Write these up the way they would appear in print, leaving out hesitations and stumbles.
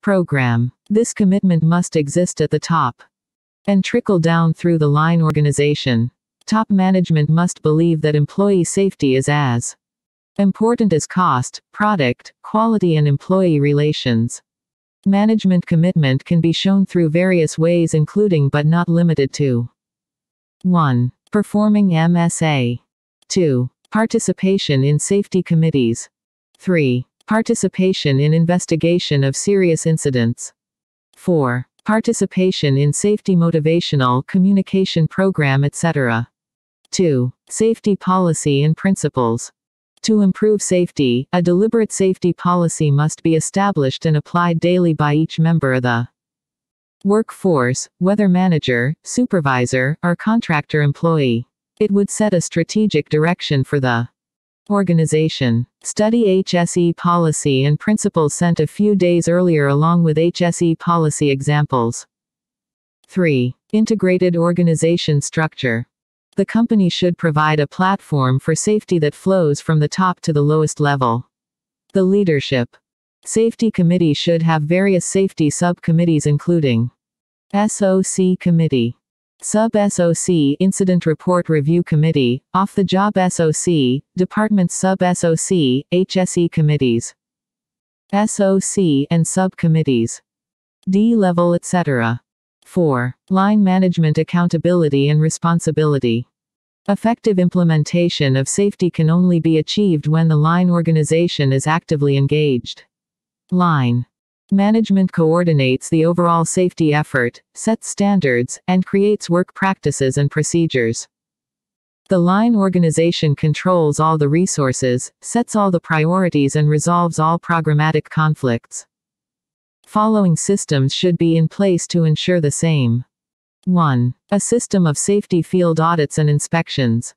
program. This commitment must exist at the top and trickle down through the line organization. Top management must believe that employee safety is as important as cost, product, quality, and employee relations. Management commitment can be shown through various ways, including but not limited to: 1. Performing MSA. 2. Participation in safety committees. 3. Participation in investigation of serious incidents. 4. Participation in safety motivational communication program, etc. 2. Safety policy and principles. To improve safety, a deliberate safety policy must be established and applied daily by each member of the workforce, whether manager, supervisor, or contractor employee. It would set a strategic direction for the organization. Study HSE policy and principles sent a few days earlier along with HSE policy examples. 3. Integrated organization structure. The company should provide a platform for safety that flows from the top to the lowest level. The leadership safety committee should have various safety subcommittees including SOC committee, Sub-SOC Incident Report Review Committee, Off-the-Job SOC, Department Sub-SOC, HSE committees, SOC and subcommittees, D-level, etc. 4. Line management accountability and responsibility. Effective implementation of safety can only be achieved when the line organization is actively engaged. Line management coordinates the overall safety effort, sets standards, and creates work practices and procedures. The line organization controls all the resources, sets all the priorities, and resolves all programmatic conflicts. Following systems should be in place to ensure the same. 1. A system of safety field audits and inspections.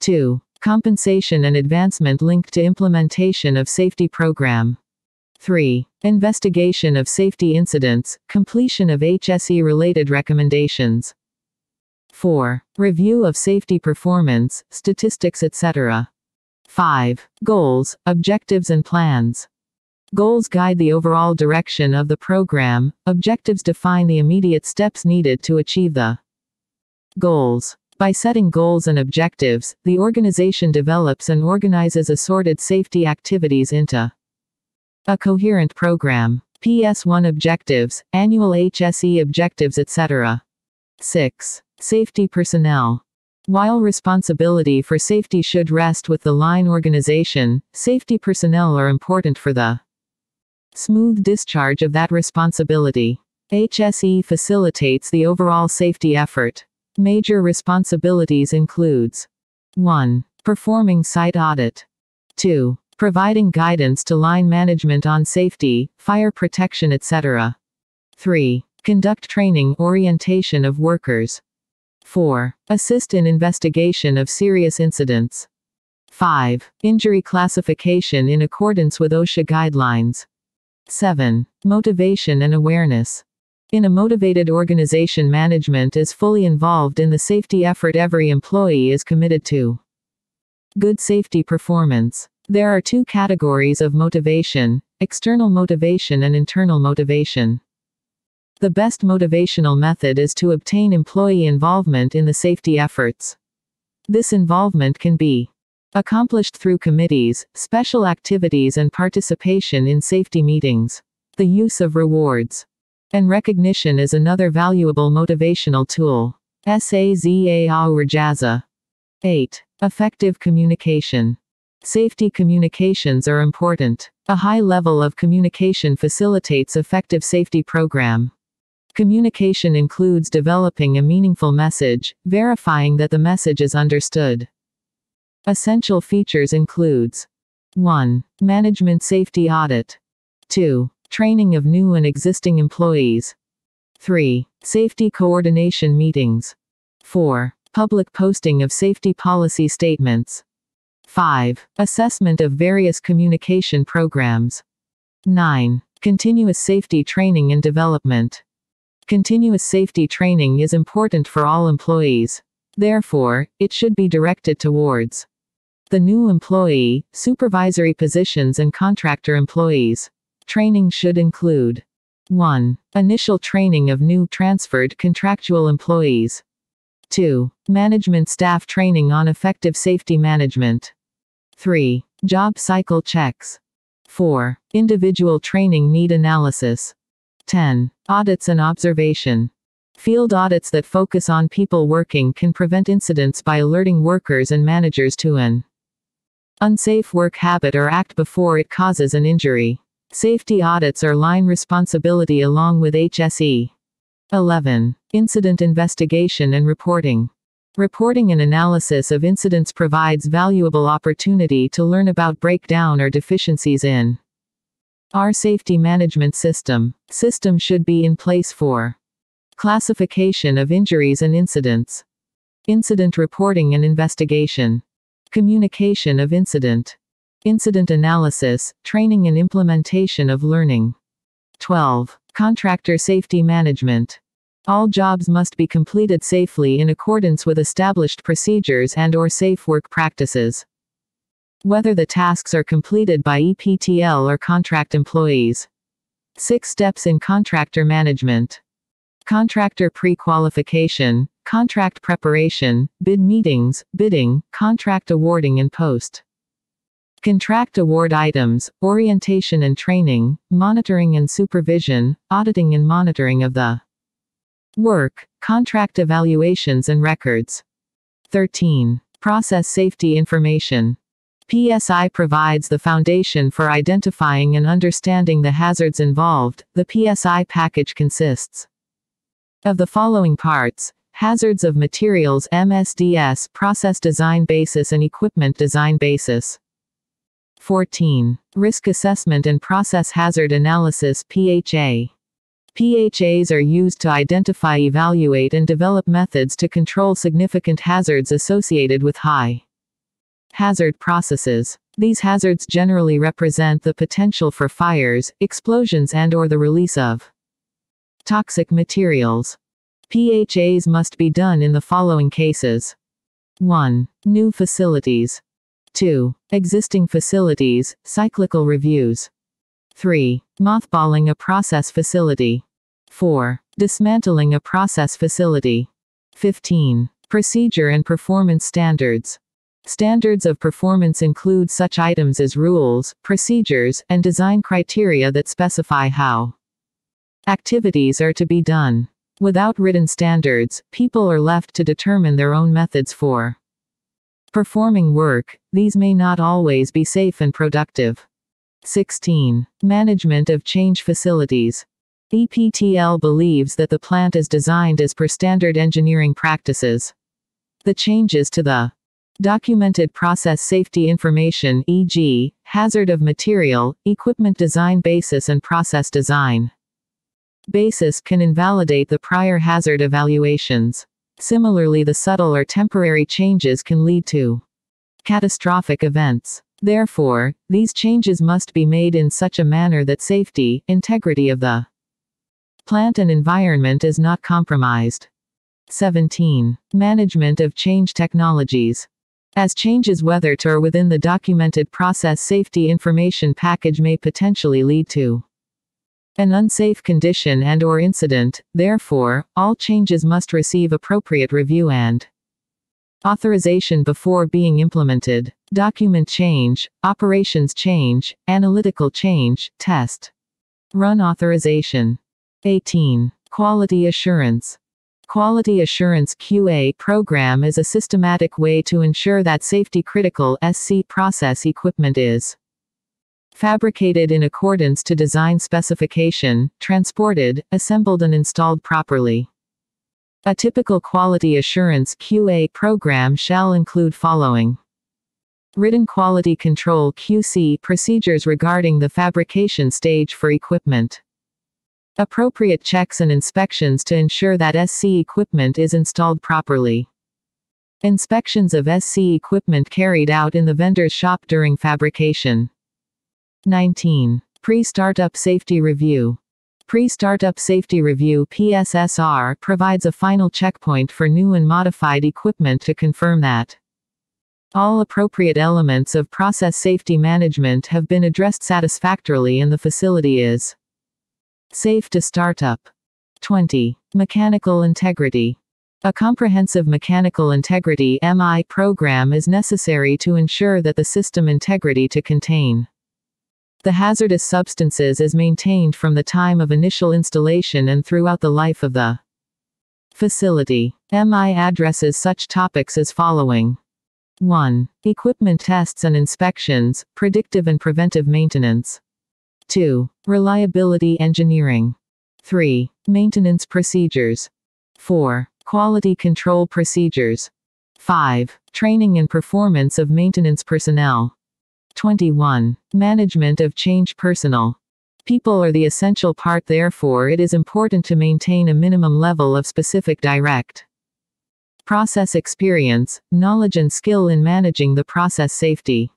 2. Compensation and advancement linked to implementation of safety program. 3. Investigation of safety incidents, completion of HSE-related recommendations. 4. Review of safety performance, statistics, etc. 5. Goals, objectives and plans. Goals guide the overall direction of the program, objectives define the immediate steps needed to achieve the goals. By setting goals and objectives, the organization develops and organizes assorted safety activities into a coherent program. PS1 objectives, annual HSE objectives, etc. 6. Safety personnel. While responsibility for safety should rest with the line organization, safety personnel are important for the smooth discharge of that responsibility. HSE facilitates the overall safety effort. Major responsibilities includes: 1. Performing site audit. 2. Providing guidance to line management on safety, fire protection, etc. 3. Conduct training orientation of workers. 4. Assist in investigation of serious incidents. 5. Injury classification in accordance with OSHA guidelines. 7. Motivation and awareness. In a motivated organization, management is fully involved in the safety effort. Every employee is committed to good safety performance. There are two categories of motivation: external motivation and internal motivation. The best motivational method is to obtain employee involvement in the safety efforts. This involvement can be accomplished through committees, special activities, and participation in safety meetings. The use of rewards and recognition is another valuable motivational tool. SAZAAURJAZA. 8. Effective communication. Safety communications are important. A high level of communication facilitates effective safety program. Communication includes developing a meaningful message, verifying that the message is understood. Essential features includes: 1. Management safety audit. 2. Training of new and existing employees. 3. Safety coordination meetings. 4. Public posting of safety policy statements. 5. Assessment of various communication programs. 9. Continuous safety training and development. Continuous safety training is important for all employees. Therefore, it should be directed towards the new employee, supervisory positions, and contractor employees. Training should include 1. Initial training of new transferred contractual employees. 2. Management staff training on effective safety management. 3. Job cycle checks. 4. Individual training need analysis. 10. Audits and observation. Field audits that focus on people working can prevent incidents by alerting workers and managers to an unsafe work habit or act before it causes an injury. Safety audits are line responsibility along with HSE. 11. Incident investigation and reporting. Reporting and analysis of incidents provides valuable opportunity to learn about breakdown or deficiencies in our safety management system. System should be in place for classification of injuries and incidents, incident reporting and investigation, communication of incident analysis, training and implementation of learning. 12. Contractor safety management. All jobs must be completed safely in accordance with established procedures and/or safe work practices. Whether the tasks are completed by EPTL or contract employees. 6 steps in contractor management. Contractor pre-qualification, contract preparation, bid meetings, bidding, contract awarding and post contract award items, orientation and training, monitoring and supervision, auditing and monitoring of the work, contract evaluations and records. 13. Process safety information. PSI provides the foundation for identifying and understanding the hazards involved. The PSI package consists of the following parts: hazards of materials MSDS, process design basis and equipment design basis. 14. Risk assessment and process hazard analysis PHA. PHAs are used to identify, evaluate and develop methods to control significant hazards associated with high hazard processes. These hazards generally represent the potential for fires, explosions and/or the release of toxic materials. PHAs must be done in the following cases. 1. New facilities. 2. Existing facilities, cyclical reviews. 3. Mothballing a process facility. 4. Dismantling a process facility. 15. Procedure and performance standards. Standards of performance include such items as rules, procedures, and design criteria that specify how activities are to be done. Without written standards, people are left to determine their own methods for performing work. These may not always be safe and productive. 16. Management of change facilities. EPTL believes that the plant is designed as per standard engineering practices. The changes to the documented process safety information, e.g., hazard of material, equipment design basis and process design basis, can invalidate the prior hazard evaluations. Similarly, the subtle or temporary changes can lead to catastrophic events. Therefore, these changes must be made in such a manner that safety, integrity of the plant and environment is not compromised. 17. Management of change technologies. As changes whether to or within the documented process safety information package may potentially lead to an unsafe condition and/or incident, therefore, all changes must receive appropriate review and authorization before being implemented. Document change, operations change, analytical change, test run authorization. 18. Quality assurance. Quality assurance QA program is a systematic way to ensure that safety-critical SC process equipment is fabricated in accordance to design specification, transported, assembled and installed properly. A typical quality assurance QA program shall include following: written quality control QC procedures regarding the fabrication stage for equipment, appropriate checks and inspections to ensure that SC equipment is installed properly, inspections of SC equipment carried out in the vendor's shop during fabrication. 19. Pre-startup safety review. Pre-startup safety review (PSSR) provides a final checkpoint for new and modified equipment to confirm that all appropriate elements of process safety management have been addressed satisfactorily and the facility is Safe to start up. 20. Mechanical integrity. A comprehensive mechanical integrity (MI) program is necessary to ensure that the system integrity to contain the hazardous substances is maintained from the time of initial installation and throughout the life of the facility. MI addresses such topics as following. 1. Equipment tests and inspections, predictive and preventive maintenance. 2. Reliability engineering. 3. Maintenance procedures. 4. Quality control procedures. 5. Training and performance of maintenance personnel. 21. Management of change personnel. People are the essential part, therefore it is important to maintain a minimum level of specific direct process experience, knowledge and skill in managing the process safety.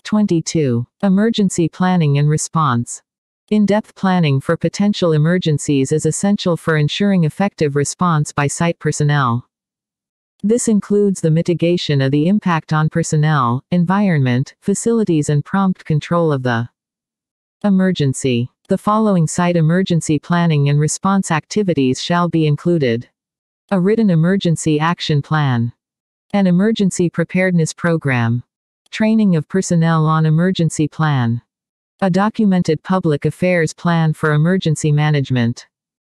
22. Emergency planning and response. In-depth planning for potential emergencies is essential for ensuring effective response by site personnel. This includes the mitigation of the impact on personnel, environment, facilities and prompt control of the emergency. The following site emergency planning and response activities shall be included. A written emergency action plan. An emergency preparedness program. Training of personnel on emergency plan. A documented public affairs plan for emergency management.